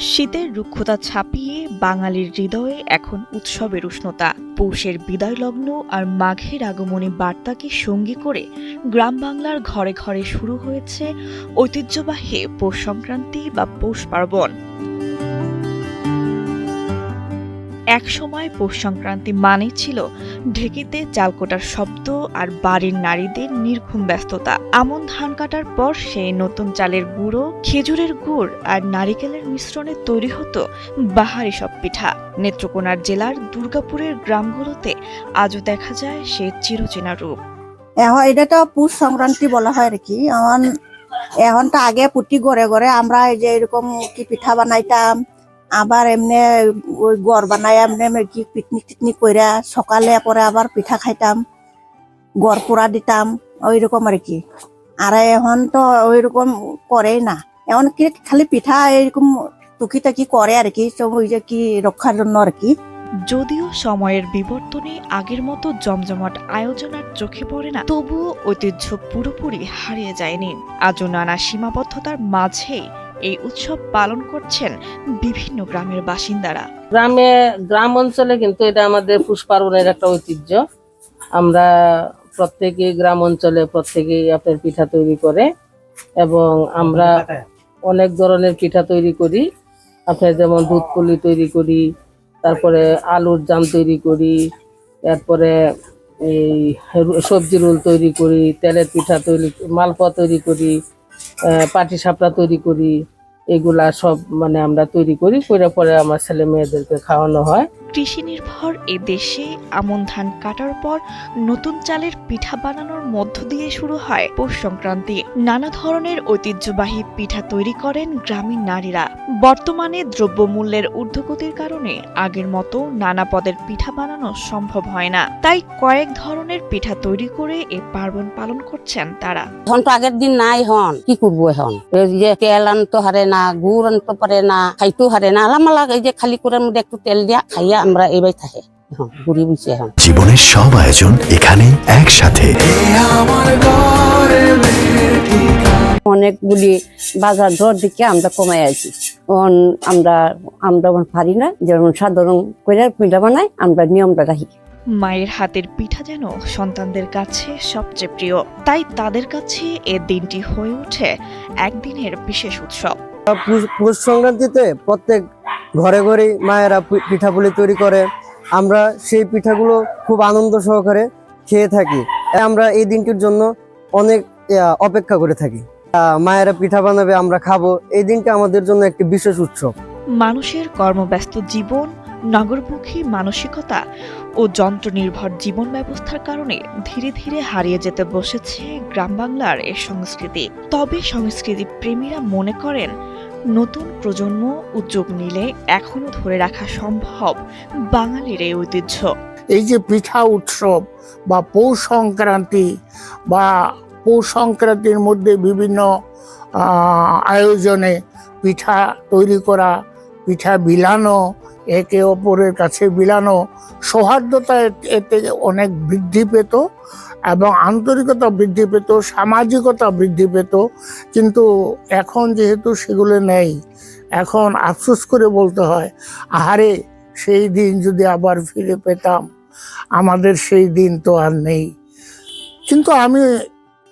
শীতের রুক্ষতা ছাপিয়ে বাঙালির হৃদয়ে এখন উৎসবের উষ্ণতা। পৌষের বিদায় লগ্ন আর মাঘের আগমনী বার্তাকে সঙ্গী করে গ্রাম বাংলার ঘরে ঘরে শুরু হয়েছে ঐতিহ্যবাহী পৌষ সংক্রান্তি বা পৌষ পার্বণ। একসময় পৌষ সংক্রান্তি মানেই ছিল ঢেকিতে চালকোটার শব্দ আর বাড়ির নারীদের নির্ঘুম ব্যস্ততা। আমন ধান কাটার পর সেই নতুন চালের গুঁড়ো, খেজুরের গুড় আর নারিকেলের মিশ্রণে তৈরি হতো বাহারি সব পিঠা। নেত্রকোনার জেলার দুর্গাপুরের গ্রামগুলোতে আজও দেখা যায় সে চিরচেনা রূপ। এখন এটা তো পৌষ সংক্রান্তি বলা হয় আর কি। এখন তো আগে প্রতি ঘরে ঘরে আমরা এই যে এরকম কি পিঠা বানাইতাম, আবার এমনি ওই গড় বানাই এমনি কি পিকনিক টিকনিক কইরা সকালে পরে আবার পিঠা খাইতাম, গড় পোড়া দিতাম, ওই রকম আর কি। আর এখন তো ওই রকম করেই না, এখন কি খালি পিঠা এরকম টুকি টাকি করে আর কি, সব ওই যে কি রক্ষার জন্য আর কি। যদিও সময়ের বিবর্তনে আগের মতো জমজমাট আয়োজন আর চোখে পড়ে না, তবুও ঐতিহ্য পুরোপুরি হারিয়ে যায়নি। আজও নানা সীমাবদ্ধতার মাঝেই এই উৎসব পালন করছেন বিভিন্ন গ্রামের বাসিন্দারা। গ্রাম অঞ্চলে কিন্তু এটা আমাদের পৌষ পার্বণের একটা ঐতিহ্য। আমরা প্রত্যেকে গ্রাম অঞ্চলে প্রত্যেকেই আপনার পিঠা তৈরি করে, এবং আমরা অনেক ধরনের পিঠা তৈরি করি। আপনার যেমন দুধ পুলি তৈরি করি, তারপরে আলুর জাম তৈরি করি, তারপরে এই সবজি রোল তৈরি করি, তেলের পিঠা তৈরি, মালপোয়া তৈরি করি, পাটি সাপটা তৈরি করি। এগুলা সব আমরা তৈরি করি, পরে আমার ছেলে মেয়েদেরকে খাওয়ানো হয়। কৃষি নির্ভর এ দেশে আমন ধান কাটার পর নতুন চালের পিঠা বানানোর মধ্য দিয়ে শুরু হয় পৌষ সংক্রান্তি। নানা ধরনের ঐতিহ্যবাহী পিঠা তৈরি করেন গ্রামীণ নারীরা। বর্তমানে দ্রব্যমূল্যের ঊর্ধ্বগতির কারণে আগের মতো নানা পদের পিঠা বানানো সম্ভব হয় না, তাই কয়েক ধরনের পিঠা তৈরি করে এ পার্বণ পালন করছেন তারা। এখন তো আগের দিন নাই, হন কি করবো? এখন এই যে তেল আনতে হারে না, গুড় আনতে পারে না, খাইতেও হারে না। আলামালা এই যে খালি করে মধ্যে একটু তেল দিয়া খাইয়া আমরা এবার থাকে ঘুরি বুঝছি। এখন জীবনের সব আয়োজন এখানে একসাথে। অনেকগুলি বাজার দর দিকে আমরা কমাই আছি। আমরা পারি না, যেমন সাধারণ করে পিঠা বানাই, আমরা নিয়মটা রাখি। মায়ের হাতের পিঠা যেন সন্তানদের কাছে সবচেয়ে প্রিয়, তাই তাদের কাছে এ দিনটি হয়ে ওঠে একদিনের বিশেষ উৎসব। পৌষ সংক্রান্তিতে প্রত্যেক ঘরে ঘরে মায়েরা পিঠাপুলি তৈরি করে। আমরা সেই পিঠাগুলো খুব আনন্দ সহকারে খেয়ে থাকি। আমরা এই দিনটির জন্য অনেক অপেক্ষা করে থাকি। মায়েরা পিঠা বানাবে, আমরা খাবো। এই দিনটা আমাদের জন্য একটি বিশেষ উৎসব। মানুষের কর্মব্যস্ত জীবন, নগরমুখী মানসিকতা ও যন্ত্র নির্ভর জীবন ব্যবস্থার কারণে ধীরে ধীরে হারিয়ে যেতে বসেছে গ্রাম বাংলার এ সংস্কৃতি। তবে সংস্কৃতি প্রেমীরা মনে করেন নতুন প্রজন্ম উদ্যোগ নিলে এখনো ধরে রাখা সম্ভব বাঙালির এই ঐতিহ্য। এই যে পিঠা উৎসব বা পৌষ সংক্রান্তি, বা পৌষ সংক্রান্তির মধ্যে বিভিন্ন আয়োজনে পিঠা তৈরি করা, পিঠা বিলানো, একে অপরের কাছে বিলানো, সৌহার্দ্যতা এতে অনেক বৃদ্ধি পেত এবং আন্তরিকতা বৃদ্ধি পেত, সামাজিকতা বৃদ্ধি পেত। কিন্তু এখন যেহেতু সেগুলো নেই, এখন আফসোস করে বলতে হয়, আহারে সেই দিন যদি আবার ফিরে পেতাম। আমাদের সেই দিন তো আর নেই। কিন্তু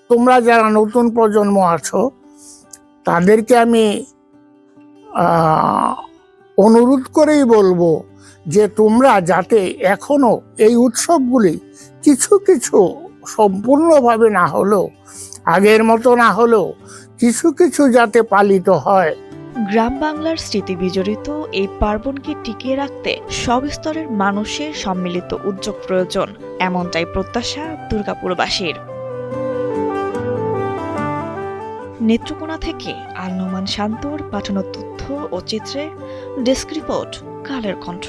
তোমরা যারা নতুন প্রজন্ম আছো, তাদেরকে আমি অনুরোধ করেই বলবো যে তোমরা যাতে এখনো এই উৎসবগুলি কিছু কিছু সম্পূর্ণভাবে না হলেও, আগের মতো না হলেও কিছু কিছু যাতে পালিত হয়। গ্রাম বাংলার স্মৃতি বিজড়িত এই পার্বণকে টিকিয়ে রাখতে সব স্তরের মানুষের সম্মিলিত উদ্যোগ প্রয়োজন, এমনটাই প্রত্যাশা দুর্গাপুরবাসীর। নেত্রকোনা থেকে আল নোমান শান্তর পাঠানো তথ্য ও চিত্রে ডেস্ক রিপোর্ট, কালের কণ্ঠ।